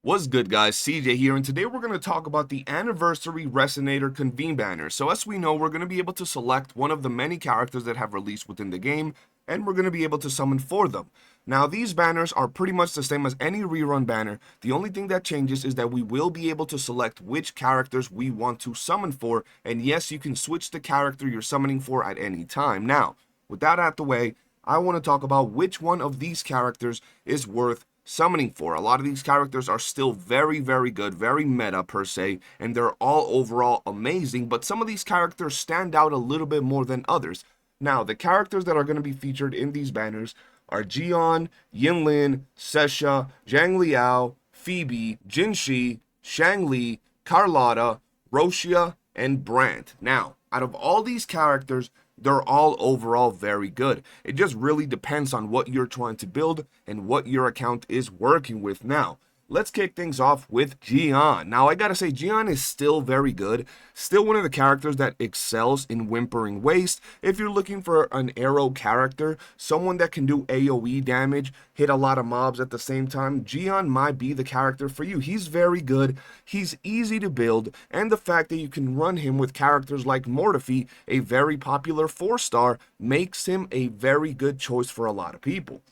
What's good, guys? CJ here, and today we're going to talk about the Anniversary Resonator Convene banner. So as we know, we're going to be able to select one of the many characters that have released within the game, and we're going to be able to summon for them. Now, these banners are pretty much the same as any rerun banner. The only thing that changes is that we will be able to select which characters we want to summon for, and yes, you can switch the character you're summoning for at any time. Now, with that out the way, I want to talk about which one of these characters is worth summoning for. A lot of these characters are still very good, very meta per se, and they're all overall amazing, but some of these characters stand out a little bit more than others. Now, the characters that are going to be featured in these banners are Jiyan, Yinlin, Sesa, Changli, Phoebe, Jinhsi, Changli, Carlotta, Roshia, and Brandt. Now, out of all these characters, they're all overall very good. It just really depends on what you're trying to build and what your account is working with. Now, let's kick things off with Jiyan. Now, I gotta say, Jiyan is still very good. Still one of the characters that excels in Whimpering Waste. If you're looking for an arrow character, someone that can do AoE damage, hit a lot of mobs at the same time, Jiyan might be the character for you. He's very good, he's easy to build, and the fact that you can run him with characters like Mortefi, a very popular 4-star, makes him a very good choice for a lot of people.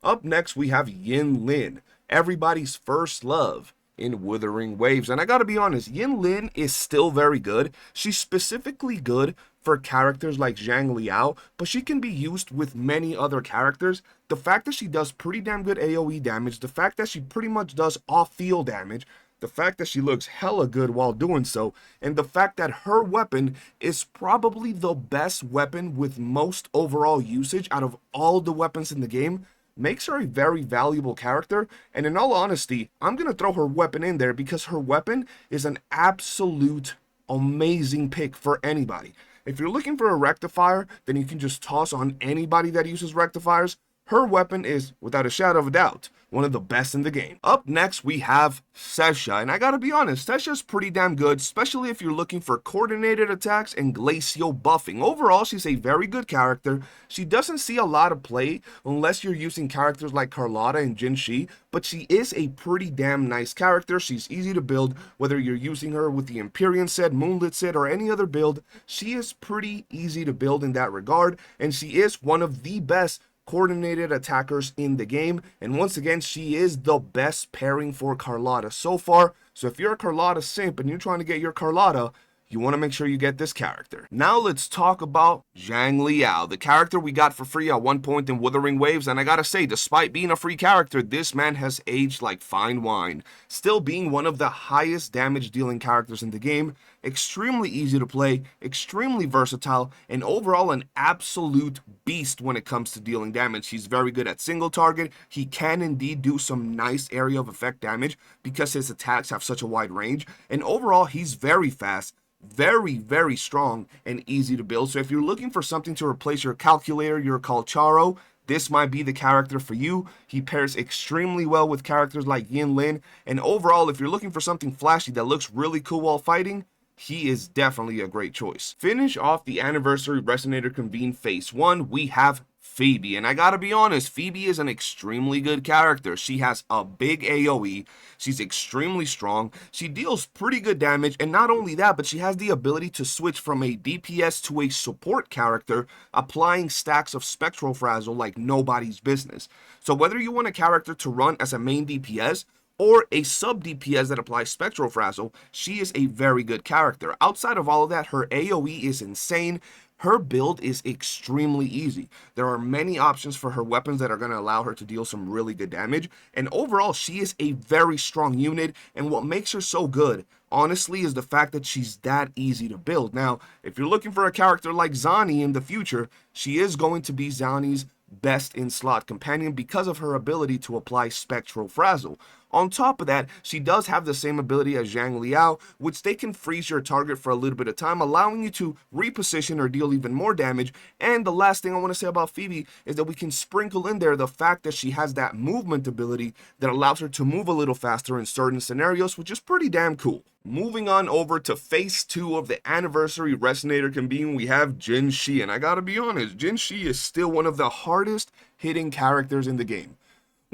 Up next, we have Yinlin, everybody's first love in Wuthering Waves. And I gotta be honest, Yinlin is still very good. She's specifically good for characters like Zhang Liao, but she can be used with many other characters. The fact that she does pretty damn good AoE damage, the fact that she pretty much does off-field damage, the fact that she looks hella good while doing so, and the fact that her weapon is probably the best weapon with most overall usage out of all the weapons in the game, makes her a very valuable character. And in all honesty, I'm going to throw her weapon in there because her weapon is an absolute amazing pick for anybody. If you're looking for a rectifier, then you can just toss on anybody that uses rectifiers. Her weapon is, without a shadow of a doubt, one of the best in the game. Up next, we have Sesa, and I gotta be honest, Sesa's pretty damn good, especially if you're looking for coordinated attacks and glacial buffing. Overall, she's a very good character. She doesn't see a lot of play unless you're using characters like Carlotta and Jinhsi, but she is a pretty damn nice character. She's easy to build, whether you're using her with the Empyrean set, Moonlit set, or any other build. She is pretty easy to build in that regard, and she is one of the best coordinated attackers in the game, and once again, she is the best pairing for Carlotta so far. So if you're a Carlotta simp and you're trying to get your Carlotta, you want to make sure you get this character. Now let's talk about Zhang Liao, the character we got for free at one point in Wuthering Waves, and I gotta say, despite being a free character, this man has aged like fine wine, still being one of the highest damage dealing characters in the game, extremely easy to play, extremely versatile, and overall an absolute beast when it comes to dealing damage. He's very good at single target. He can indeed do some nice area of effect damage because his attacks have such a wide range, and overall he's very fast, very strong, and easy to build. So if you're looking for something to replace your calculator, your Calcharo, this might be the character for you. He pairs extremely well with characters like Yinlin, and overall, if you're looking for something flashy that looks really cool while fighting, he is definitely a great choice. Finish off the Anniversary Resonator Convene Phase 1, we have Phoebe, and I gotta be honest, Phoebe is an extremely good character. She has a big AoE, she's extremely strong, she deals pretty good damage, and not only that, but she has the ability to switch from a DPS to a support character, applying stacks of Spectral Frazzle like nobody's business. So whether you want a character to run as a main DPS, or a sub DPS that applies Spectral Frazzle, she is a very good character. Outside of all of that, her AoE is insane. Her build is extremely easy. There are many options for her weapons that are going to allow her to deal some really good damage, and overall she is a very strong unit, and what makes her so good, honestly, is the fact that she's that easy to build. Now, if you're looking for a character like Zani in the future, she is going to be Zani's best in slot companion because of her ability to apply Spectral Frazzle. On top of that, she does have the same ability as Zhang Liao, which they can freeze your target for a little bit of time, allowing you to reposition or deal even more damage. And the last thing I want to say about Phoebe is that we can sprinkle in there the fact that she has that movement ability that allows her to move a little faster in certain scenarios, which is pretty damn cool. Moving on over to Phase 2 of the Anniversary Resonator Convene, we have Jinhsi, and I gotta be honest, Jinhsi is still one of the hardest hitting characters in the game.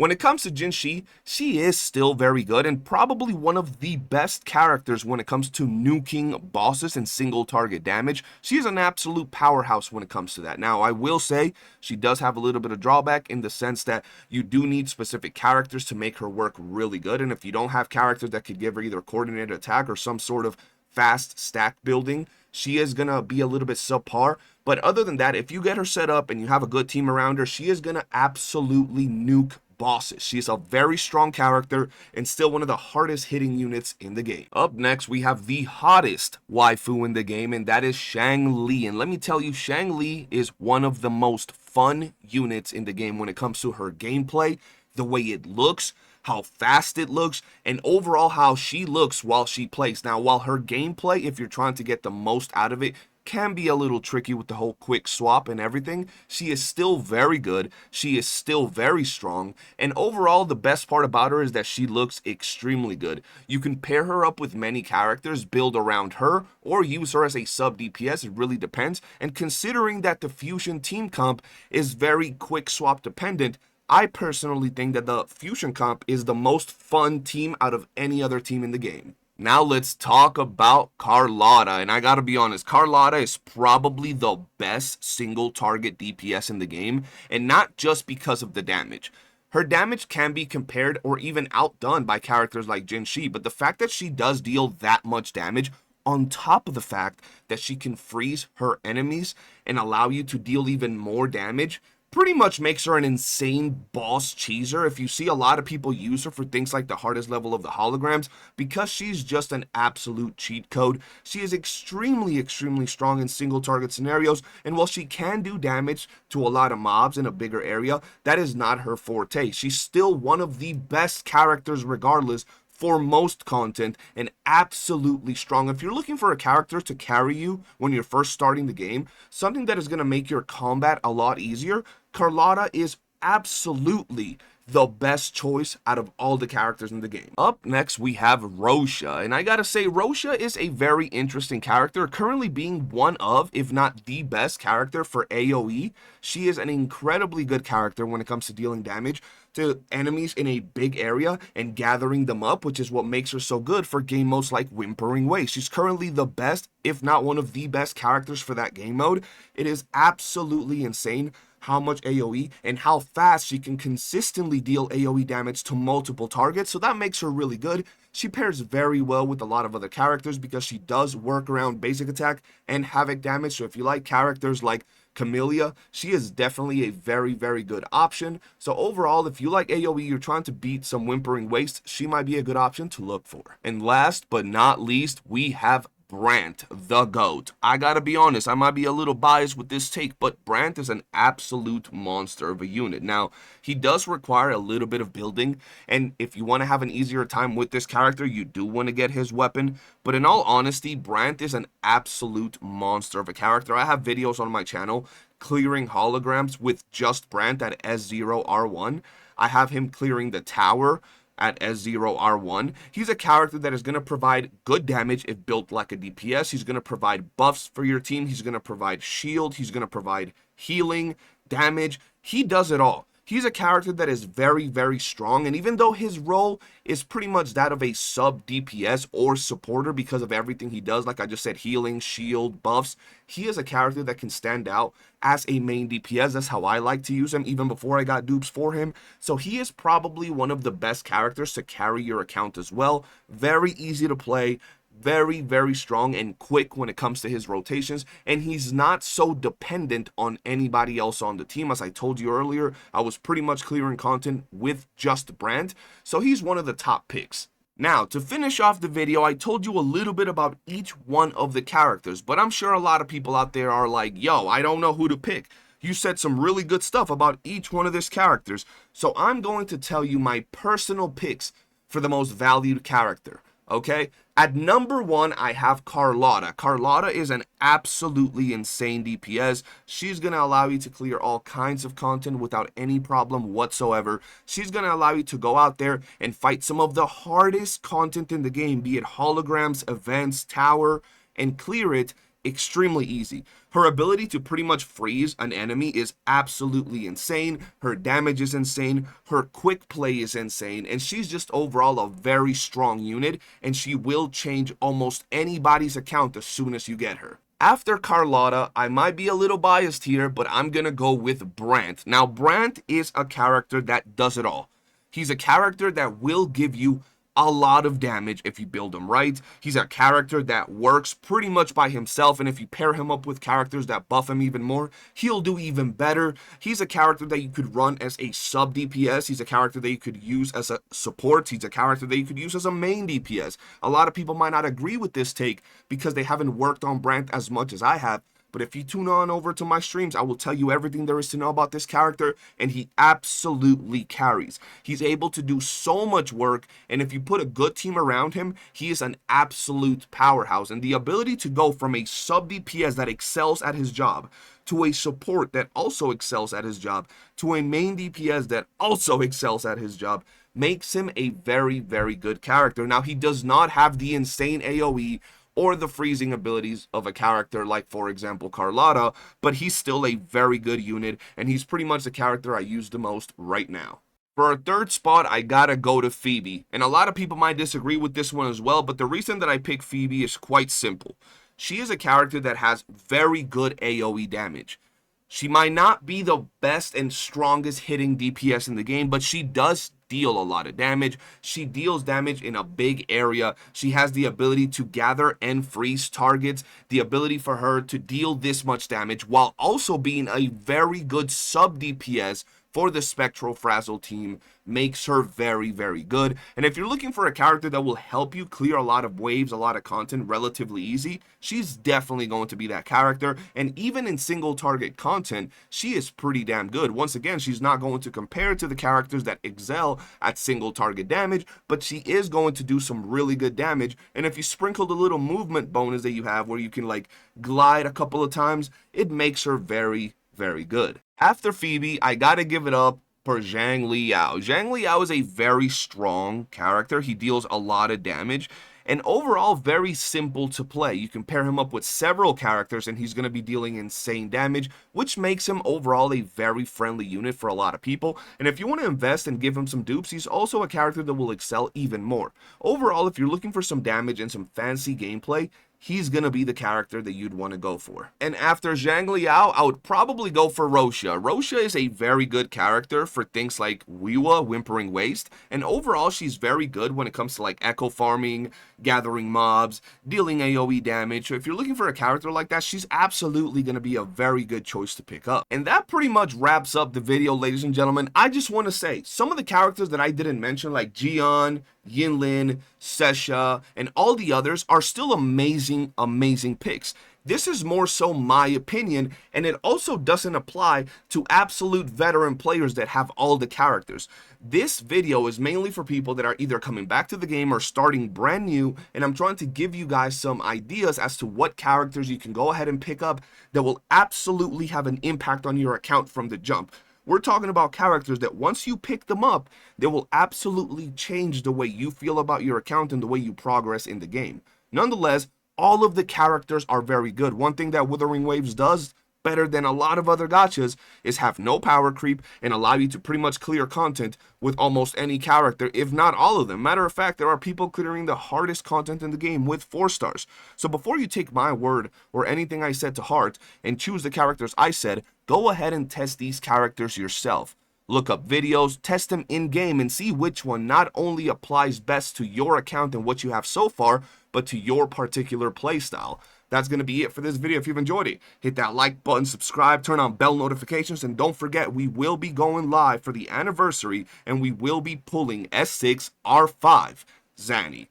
When it comes to Jinhsi, she is still very good and probably one of the best characters when it comes to nuking bosses and single target damage. She is an absolute powerhouse when it comes to that. Now, I will say she does have a little bit of drawback in the sense that you do need specific characters to make her work really good, and if you don't have characters that could give her either coordinated attack or some sort of fast stack building, she is gonna be a little bit subpar. But other than that, if you get her set up and you have a good team around her, she is gonna absolutely nuke bosses. She is a very strong character and still one of the hardest hitting units in the game. Up next, we have the hottest waifu in the game, and that is Changli. And let me tell you, Changli is one of the most fun units in the game when it comes to her gameplay, the way it looks, how fast it looks, and overall how she looks while she plays. Now, while her gameplay, if you're trying to get the most out of it, can be a little tricky with the whole quick swap and everything, she is still very good, she is still very strong, and overall the best part about her is that she looks extremely good. You can pair her up with many characters, build around her, or use her as a sub DPS, it really depends, and considering that the Fusion team comp is very quick swap dependent, I personally think that the Fusion comp is the most fun team out of any other team in the game. Now let's talk about Carlotta, and I gotta be honest, Carlotta is probably the best single target DPS in the game, and not just because of the damage. Her damage can be compared or even outdone by characters like Jinhsi, but the fact that she does deal that much damage, on top of the fact that she can freeze her enemies and allow you to deal even more damage, pretty much makes her an insane boss cheeser. If you see a lot of people use her for things like the hardest level of the holograms, because she's just an absolute cheat code. She is extremely strong in single target scenarios, and while she can do damage to a lot of mobs in a bigger area, that is not her forte. She's still one of the best characters regardless for most content, and absolutely strong. If you're looking for a character to carry you when you're first starting the game, something that is going to make your combat a lot easier, Carlotta is absolutely the best choice out of all the characters in the game. Up next, we have Rosha, and I gotta say, Rosha is a very interesting character, currently being one of, if not the best character for AoE. She is an incredibly good character when it comes to dealing damage to enemies in a big area and gathering them up, which is what makes her so good for game modes like Whimpering Waste. She's currently the best, if not one of the best characters for that game mode. It is absolutely insane how much AoE and how fast she can consistently deal AoE damage to multiple targets, so that makes her really good. She pairs very well with a lot of other characters because she does work around basic attack and havoc damage, so if you like characters like Camellia, she is definitely a very good option. So overall, if you like AoE, you're trying to beat some Whimpering Waste, she might be a good option to look for. And last but not least, we have Brant, the GOAT. I gotta be honest, I might be a little biased with this take, but Brant is an absolute monster of a unit. Now, he does require a little bit of building, and if you want to have an easier time with this character, you do want to get his weapon, but in all honesty, Brant is an absolute monster of a character. I have videos on my channel clearing holograms with just Brant at S0R1. I have him clearing the tower at S0R1. He's a character that is going to provide good damage if built like a DPS. He's going to provide buffs for your team. He's going to provide shield. He's going to provide healing, damage. He does it all. He's a character that is very strong, and even though his role is pretty much that of a sub DPS or supporter because of everything he does, like I just said, healing, shield, buffs, he is a character that can stand out as a main DPS. That's how I like to use him even before I got dupes for him. So he is probably one of the best characters to carry your account as well. Very easy to play, very strong and quick when it comes to his rotations, and he's not so dependent on anybody else on the team. As I told you earlier, I was pretty much clearing content with just Brant, so he's one of the top picks. Now, to finish off the video, I told you a little bit about each one of the characters, but I'm sure a lot of people out there are like, yo, I don't know who to pick. You said some really good stuff about each one of these characters, so I'm going to tell you my personal picks for the most valued character. Okay, at number 1, I have Carlotta. Carlotta is an absolutely insane DPS. She's going to allow you to clear all kinds of content without any problem whatsoever. She's going to allow you to go out there and fight some of the hardest content in the game, be it holograms, events, tower, and clear it extremely easy. Her ability to pretty much freeze an enemy is absolutely insane. Her damage is insane. Her quick play is insane. And she's just overall a very strong unit, and she will change almost anybody's account as soon as you get her. After Carlotta, I might be a little biased here, but I'm gonna go with Brandt. Now, Brandt is a character that does it all. He's a character that will give you a lot of damage if you build him right. He's a character that works pretty much by himself, and if you pair him up with characters that buff him even more, he'll do even better. He's a character that you could run as a sub DPS. He's a character that you could use as a support. He's a character that you could use as a main DPS. A lot of people might not agree with this take because they haven't worked on Brandt as much as I have. But if you tune on over to my streams, I will tell you everything there is to know about this character, and he absolutely carries. He's able to do so much work, and if you put a good team around him, he is an absolute powerhouse. And the ability to go from a sub DPS that excels at his job, to a support that also excels at his job, to a main DPS that also excels at his job, makes him a very, very good character. Now, he does not have the insane AoE or the freezing abilities of a character like, for example, Carlotta, but he's still a very good unit, and he's pretty much the character I use the most right now. For our third spot, I gotta go to Phoebe, and a lot of people might disagree with this one as well, but the reason that I pick Phoebe is quite simple. She is a character that has very good AoE damage. She might not be the best and strongest hitting DPS in the game, but she does deal a lot of damage. She deals damage in a big area. She has the ability to gather and freeze targets, the ability for her to deal this much damage while also being a very good sub DPS for the Spectral Frazzle team makes her very, very good. And if you're looking for a character that will help you clear a lot of waves, a lot of content relatively easy, she's definitely going to be that character. And even in single target content, she is pretty damn good. Once again, she's not going to compare to the characters that excel at single target damage, but she is going to do some really good damage. And if you sprinkle the little movement bonus that you have where you can like glide a couple of times, it makes her very, very good. After Phoebe, I gotta give it up for Zhang Liao. Zhang Liao is a very strong character. He deals a lot of damage, and overall very simple to play. You can pair him up with several characters and he's going to be dealing insane damage, which makes him overall a very friendly unit for a lot of people. And if you want to invest and give him some dupes, he's also a character that will excel even more. Overall, if you're looking for some damage and some fancy gameplay, he's going to be the character that you'd want to go for. And after Zhang Liao, I would probably go for Rocha. Rocha is a very good character for things like Wiwa, Whimpering Waste, and overall she's very good when it comes to like echo farming, gathering mobs, dealing AoE damage. So if you're looking for a character like that, she's absolutely going to be a very good choice to pick up. And that pretty much wraps up the video, ladies and gentlemen. I just want to say, some of the characters that I didn't mention, like Jiyan, Yinlin, Sesa, and all the others are still amazing picks. This is more so my opinion, and it also doesn't apply to absolute veteran players that have all the characters. This video is mainly for people that are either coming back to the game or starting brand new, and I'm trying to give you guys some ideas as to what characters you can go ahead and pick up that will absolutely have an impact on your account from the jump. We're talking about characters that once you pick them up, they will absolutely change the way you feel about your account and the way you progress in the game. Nonetheless, all of the characters are very good. One thing that Withering Waves does better than a lot of other gachas is have no power creep and allow you to pretty much clear content with almost any character, if not all of them. Matter of fact, there are people clearing the hardest content in the game with 4 stars. So before you take my word or anything I said to heart and choose the characters I said, go ahead and test these characters yourself. Look up videos, test them in-game, and see which one not only applies best to your account and what you have so far, but to your particular playstyle. That's going to be it for this video. If you've enjoyed it, hit that like button, subscribe, turn on bell notifications, and don't forget, we will be going live for the anniversary, and we will be pulling S6 R5 Zanny.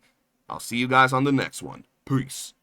I'll see you guys on the next one. Peace.